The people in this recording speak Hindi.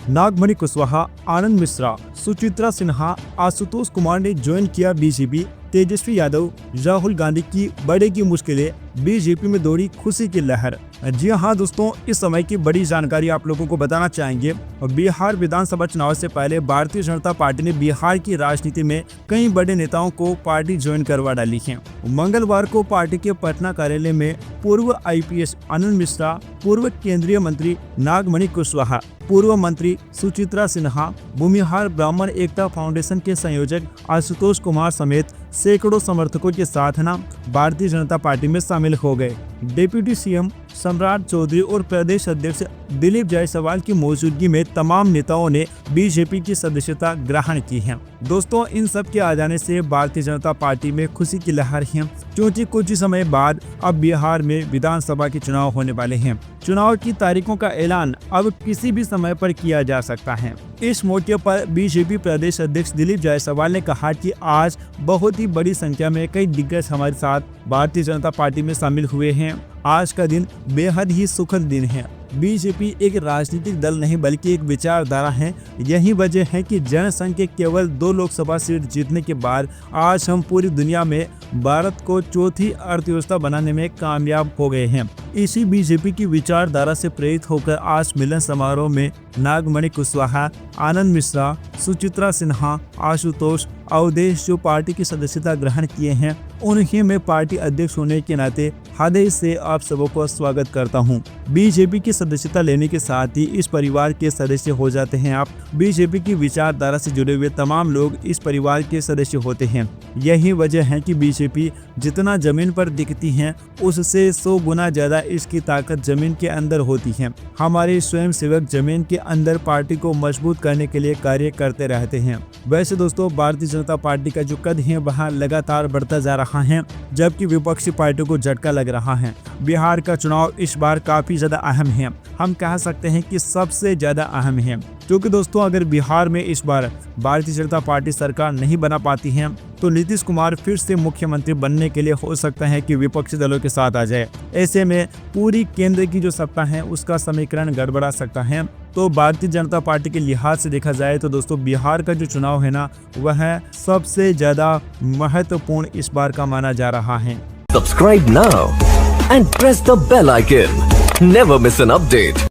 नागमणि कुशवाहा, आनंद मिश्रा, सुचित्रा सिन्हा, आशुतोष कुमार ने ज्वाइन किया बीजेपी। तेजस्वी यादव, राहुल गांधी की बढ़ेगी मुश्किलें, बीजेपी में दौड़ी खुशी की लहर। जी हाँ दोस्तों, इस समय की बड़ी जानकारी आप लोगों को बताना चाहेंगे। बिहार विधानसभा चुनाव से पहले भारतीय जनता पार्टी ने बिहार की राजनीति में कई बड़े नेताओं को पार्टी ज्वाइन करवा डाली है। मंगलवार को पार्टी के पटना कार्यालय में पूर्व आईपीएस आनंद मिश्रा, पूर्व केंद्रीय मंत्री नागमणि कुशवाहा, पूर्व मंत्री सुचित्रा सिन्हा, भूमिहार ब्राह्मण एकता फाउंडेशन के संयोजक आशुतोष कुमार समेत सैकड़ों समर्थकों के साथ भारतीय जनता पार्टी में शामिल हो गए। डिप्टी सीएम सम्राट चौधरी और प्रदेश अध्यक्ष दिलीप जायसवाल की मौजूदगी में तमाम नेताओं ने बीजेपी की सदस्यता ग्रहण की है। दोस्तों, इन सब के आ जाने से भारतीय जनता पार्टी में खुशी की लहर है, क्योंकि कुछ समय बाद अब बिहार में विधानसभा के चुनाव होने वाले हैं। चुनाव की तारीखों का ऐलान अब किसी भी समय पर किया जा सकता है। इस मौके पर बीजेपी प्रदेश अध्यक्ष दिलीप जायसवाल ने कहा कि आज बहुत ही बड़ी संख्या में कई दिग्गज हमारे साथ भारतीय जनता पार्टी में शामिल हुए हैं। आज का दिन बेहद ही सुखद दिन है। बीजेपी एक राजनीतिक दल नहीं बल्कि एक विचारधारा है। यही वजह है कि जनसंघ के केवल 2 लोकसभा सीट जीतने के बाद आज हम पूरी दुनिया में भारत को चौथी अर्थव्यवस्था बनाने में कामयाब हो गए हैं। इसी बीजेपी की विचारधारा से प्रेरित होकर आज मिलन समारोह में नागमणि कुशवाहा, आनंद मिश्रा, सुचित्रा सिन्हा, आशुतोष अवधेश जो पार्टी की सदस्यता ग्रहण किए हैं, उन्हें मैं पार्टी अध्यक्ष होने के नाते हृदय से आप सबों को स्वागत करता हूं। बीजेपी की सदस्यता लेने के साथ ही इस परिवार के सदस्य हो जाते हैं आप। बीजेपी की विचारधारा से जुड़े हुए तमाम लोग इस परिवार के सदस्य होते हैं। यही वजह है कि बीजेपी जितना जमीन पर दिखती है उससे 100 गुना ज्यादा इसकी ताकत जमीन के अंदर होती है। हमारे स्वयं सेवक जमीन के अंदर पार्टी को मजबूत करने के लिए कार्य करते रहते हैं। वैसे दोस्तों, भारतीय जनता पार्टी का जो कद है वह लगातार बढ़ता जा रहा है, जबकि विपक्षी पार्टियों को झटका लग रहा है। बिहार का चुनाव इस बार काफी ज्यादा अहम है। हम कह सकते हैं कि सबसे ज्यादा अहम है, क्योंकि दोस्तों अगर बिहार में इस बार भारतीय जनता पार्टी सरकार नहीं बना पाती है तो नीतीश कुमार फिर से मुख्यमंत्री बनने के लिए हो सकता है कि विपक्षी दलों के साथ आ जाए। ऐसे में पूरी केंद्र की जो सत्ता है उसका समीकरण गड़बड़ा सकता है। तो भारतीय जनता पार्टी के लिहाज से देखा जाए तो दोस्तों बिहार का जो चुनाव है ना, वह सबसे ज्यादा महत्वपूर्ण इस बार का माना जा रहा है। Subscribe now and press the bell icon. Never miss an update.